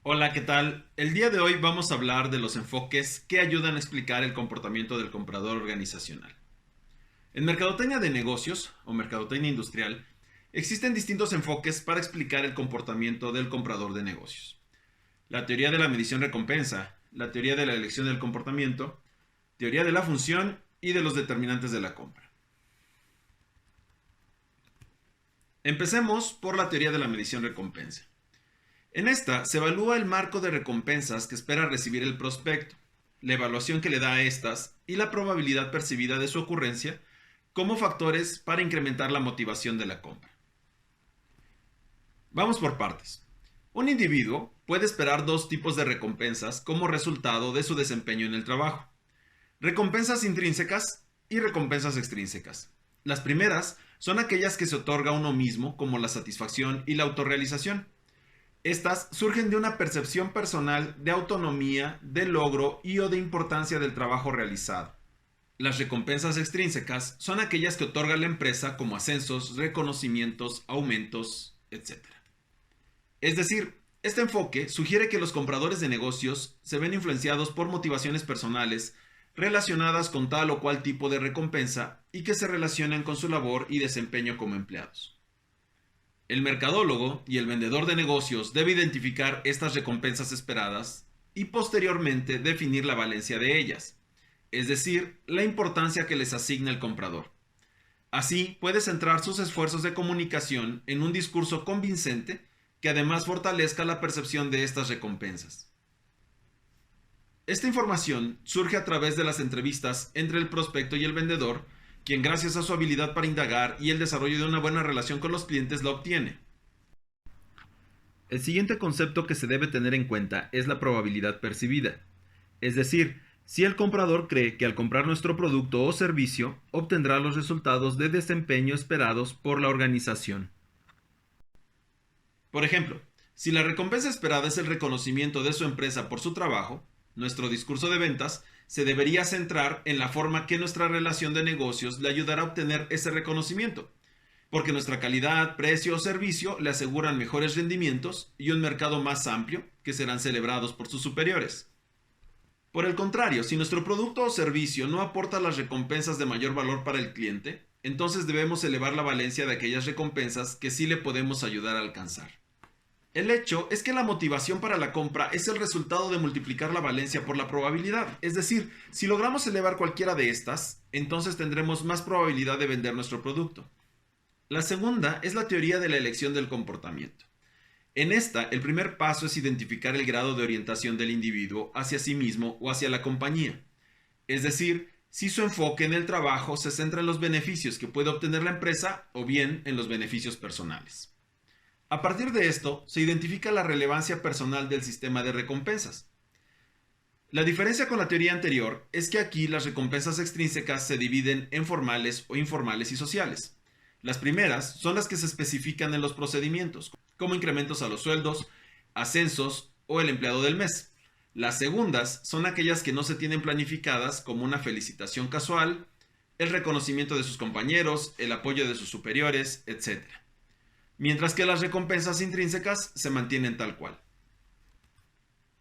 Hola, ¿qué tal? El día de hoy vamos a hablar de los enfoques que ayudan a explicar el comportamiento del comprador organizacional. En mercadotecnia de negocios o mercadotecnia industrial, existen distintos enfoques para explicar el comportamiento del comprador de negocios. La teoría de la medición recompensa, la teoría de la elección del comportamiento, teoría de la función y de los determinantes de la compra. Empecemos por la teoría de la medición recompensa. En esta se evalúa el marco de recompensas que espera recibir el prospecto, la evaluación que le da a estas y la probabilidad percibida de su ocurrencia como factores para incrementar la motivación de la compra. Vamos por partes. Un individuo puede esperar dos tipos de recompensas como resultado de su desempeño en el trabajo: recompensas intrínsecas y recompensas extrínsecas. Las primeras son aquellas que se otorga a uno mismo, como la satisfacción y la autorrealización. Estas surgen de una percepción personal de autonomía, de logro y o de importancia del trabajo realizado. Las recompensas extrínsecas son aquellas que otorga la empresa como ascensos, reconocimientos, aumentos, etc. Es decir, este enfoque sugiere que los compradores de negocios se ven influenciados por motivaciones personales relacionadas con tal o cual tipo de recompensa y que se relacionan con su labor y desempeño como empleados. El mercadólogo y el vendedor de negocios debe identificar estas recompensas esperadas y posteriormente definir la valencia de ellas, es decir, la importancia que les asigna el comprador. Así puede centrar sus esfuerzos de comunicación en un discurso convincente que además fortalezca la percepción de estas recompensas. Esta información surge a través de las entrevistas entre el prospecto y el vendedor, quien gracias a su habilidad para indagar y el desarrollo de una buena relación con los clientes la obtiene. El siguiente concepto que se debe tener en cuenta es la probabilidad percibida. Es decir, si el comprador cree que al comprar nuestro producto o servicio obtendrá los resultados de desempeño esperados por la organización. Por ejemplo, si la recompensa esperada es el reconocimiento de su empresa por su trabajo, nuestro discurso de ventas se debería centrar en la forma que nuestra relación de negocios le ayudará a obtener ese reconocimiento, porque nuestra calidad, precio o servicio le aseguran mejores rendimientos y un mercado más amplio que serán celebrados por sus superiores. Por el contrario, si nuestro producto o servicio no aporta las recompensas de mayor valor para el cliente, entonces debemos elevar la valencia de aquellas recompensas que sí le podemos ayudar a alcanzar. El hecho es que la motivación para la compra es el resultado de multiplicar la valencia por la probabilidad. Es decir, si logramos elevar cualquiera de estas, entonces tendremos más probabilidad de vender nuestro producto. La segunda es la teoría de la elección del comportamiento. En esta, el primer paso es identificar el grado de orientación del individuo hacia sí mismo o hacia la compañía. Es decir, si su enfoque en el trabajo se centra en los beneficios que puede obtener la empresa o bien en los beneficios personales. A partir de esto, se identifica la relevancia personal del sistema de recompensas. La diferencia con la teoría anterior es que aquí las recompensas extrínsecas se dividen en formales o informales y sociales. Las primeras son las que se especifican en los procedimientos, como incrementos a los sueldos, ascensos o el empleado del mes. Las segundas son aquellas que no se tienen planificadas, como una felicitación casual, el reconocimiento de sus compañeros, el apoyo de sus superiores, etc. Mientras que las recompensas intrínsecas se mantienen tal cual.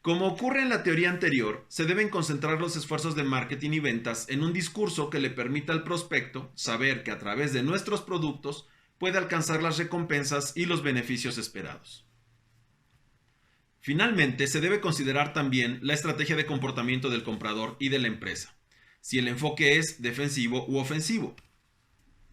Como ocurre en la teoría anterior, se deben concentrar los esfuerzos de marketing y ventas en un discurso que le permita al prospecto saber que a través de nuestros productos puede alcanzar las recompensas y los beneficios esperados. Finalmente, se debe considerar también la estrategia de comportamiento del comprador y de la empresa, si el enfoque es defensivo u ofensivo.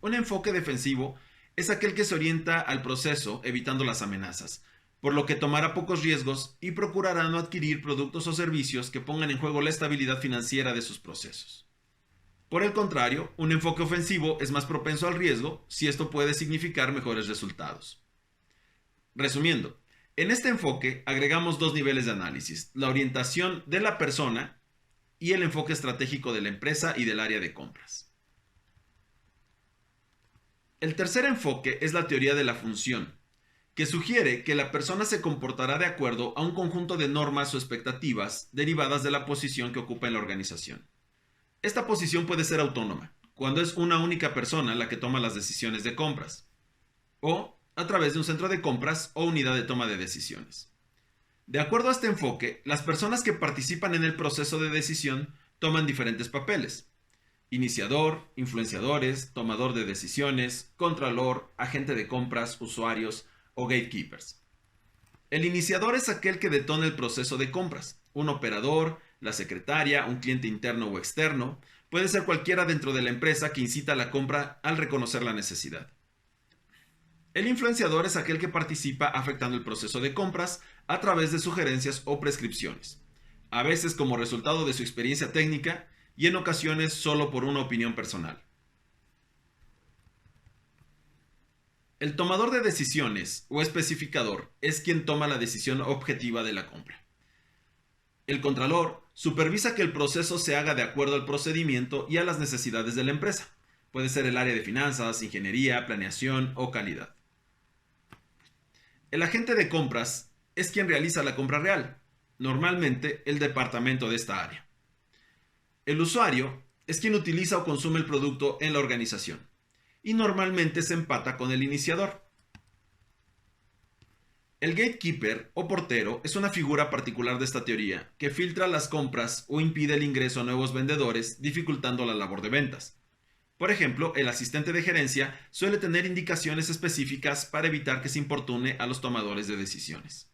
Un enfoque defensivo es aquel que se orienta al proceso evitando las amenazas, por lo que tomará pocos riesgos y procurará no adquirir productos o servicios que pongan en juego la estabilidad financiera de sus procesos. Por el contrario, un enfoque ofensivo es más propenso al riesgo si esto puede significar mejores resultados. Resumiendo, en este enfoque agregamos dos niveles de análisis: la orientación de la persona y el enfoque estratégico de la empresa y del área de compras. El tercer enfoque es la teoría de la función, que sugiere que la persona se comportará de acuerdo a un conjunto de normas o expectativas derivadas de la posición que ocupa en la organización. Esta posición puede ser autónoma, cuando es una única persona la que toma las decisiones de compras, o a través de un centro de compras o unidad de toma de decisiones. De acuerdo a este enfoque, las personas que participan en el proceso de decisión toman diferentes papeles: iniciador, influenciadores, tomador de decisiones, contralor, agente de compras, usuarios o gatekeepers. El iniciador es aquel que detona el proceso de compras. Un operador, la secretaria, un cliente interno o externo, puede ser cualquiera dentro de la empresa que incita a la compra al reconocer la necesidad. El influenciador es aquel que participa afectando el proceso de compras a través de sugerencias o prescripciones, a veces como resultado de su experiencia técnica y en ocasiones solo por una opinión personal. El tomador de decisiones o especificador es quien toma la decisión objetiva de la compra. El contralor supervisa que el proceso se haga de acuerdo al procedimiento y a las necesidades de la empresa. Puede ser el área de finanzas, ingeniería, planeación o calidad. El agente de compras es quien realiza la compra real, normalmente el departamento de esta área. El usuario es quien utiliza o consume el producto en la organización y normalmente se empata con el iniciador. El gatekeeper o portero es una figura particular de esta teoría que filtra las compras o impide el ingreso a nuevos vendedores, dificultando la labor de ventas. Por ejemplo, el asistente de gerencia suele tener indicaciones específicas para evitar que se importune a los tomadores de decisiones.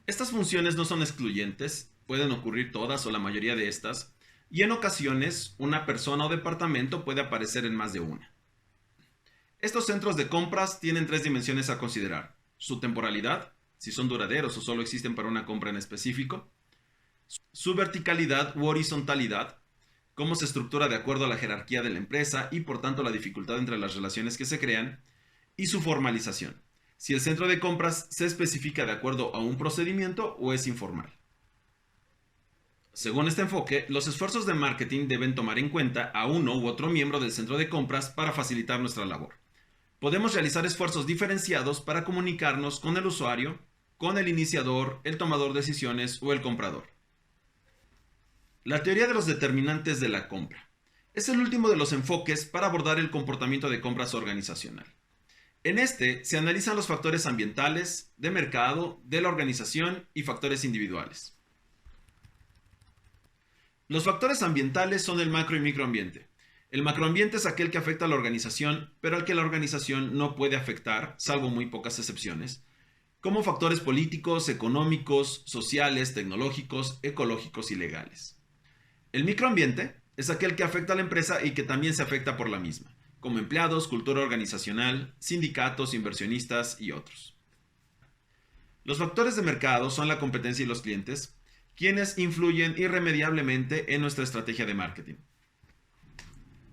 Estas funciones no son excluyentes, pueden ocurrir todas o la mayoría de estas, y en ocasiones una persona o departamento puede aparecer en más de una. Estos centros de compras tienen 3 dimensiones a considerar: su temporalidad, si son duraderos o solo existen para una compra en específico; su verticalidad u horizontalidad, cómo se estructura de acuerdo a la jerarquía de la empresa y por tanto la dificultad entre las relaciones que se crean; y su formalización, si el centro de compras se especifica de acuerdo a un procedimiento o es informal. Según este enfoque, los esfuerzos de marketing deben tomar en cuenta a uno u otro miembro del centro de compras para facilitar nuestra labor. Podemos realizar esfuerzos diferenciados para comunicarnos con el usuario, con el iniciador, el tomador de decisiones o el comprador. La teoría de los determinantes de la compra es el último de los enfoques para abordar el comportamiento de compras organizacional. En este se analizan los factores ambientales, de mercado, de la organización y factores individuales. Los factores ambientales son el macro y microambiente. El macroambiente es aquel que afecta a la organización, pero al que la organización no puede afectar, salvo muy pocas excepciones, como factores políticos, económicos, sociales, tecnológicos, ecológicos y legales. El microambiente es aquel que afecta a la empresa y que también se afecta por la misma, como empleados, cultura organizacional, sindicatos, inversionistas y otros. Los factores de mercado son la competencia y los clientes, quienes influyen irremediablemente en nuestra estrategia de marketing.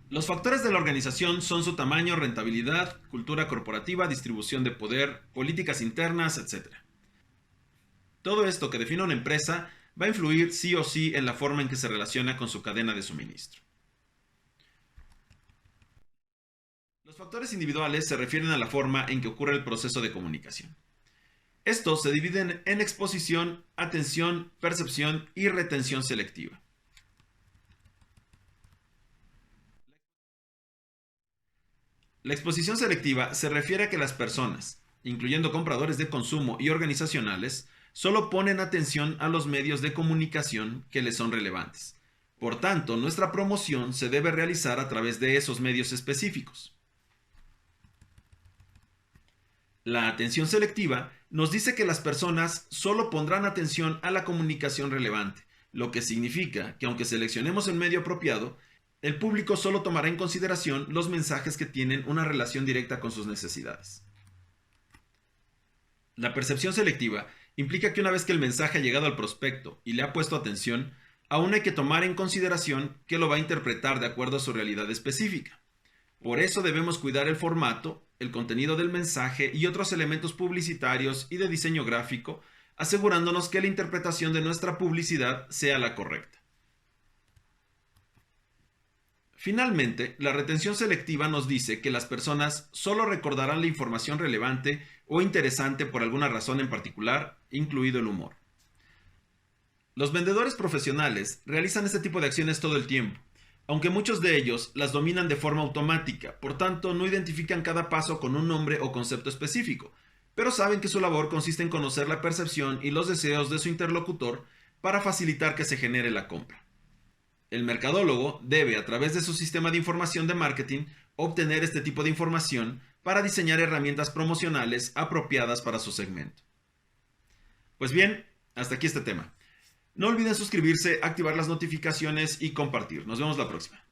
Los factores de la organización son su tamaño, rentabilidad, cultura corporativa, distribución de poder, políticas internas, etc. Todo esto que define una empresa va a influir sí o sí en la forma en que se relaciona con su cadena de suministro. Los factores individuales se refieren a la forma en que ocurre el proceso de comunicación. Estos se dividen en exposición, atención, percepción y retención selectiva. La exposición selectiva se refiere a que las personas, incluyendo compradores de consumo y organizacionales, solo ponen atención a los medios de comunicación que les son relevantes. Por tanto, nuestra promoción se debe realizar a través de esos medios específicos. La atención selectiva nos dice que las personas solo pondrán atención a la comunicación relevante, lo que significa que aunque seleccionemos el medio apropiado, el público solo tomará en consideración los mensajes que tienen una relación directa con sus necesidades. La percepción selectiva implica que una vez que el mensaje ha llegado al prospecto y le ha puesto atención, aún hay que tomar en consideración que lo va a interpretar de acuerdo a su realidad específica. Por eso debemos cuidar el formato, el contenido del mensaje y otros elementos publicitarios y de diseño gráfico, asegurándonos que la interpretación de nuestra publicidad sea la correcta. Finalmente, la retención selectiva nos dice que las personas solo recordarán la información relevante o interesante por alguna razón en particular, incluido el humor. Los vendedores profesionales realizan este tipo de acciones todo el tiempo, aunque muchos de ellos las dominan de forma automática, por tanto no identifican cada paso con un nombre o concepto específico, pero saben que su labor consiste en conocer la percepción y los deseos de su interlocutor para facilitar que se genere la compra. El mercadólogo debe, a través de su sistema de información de marketing, obtener este tipo de información para diseñar herramientas promocionales apropiadas para su segmento. Pues bien, hasta aquí este tema. No olviden suscribirse, activar las notificaciones y compartir. Nos vemos la próxima.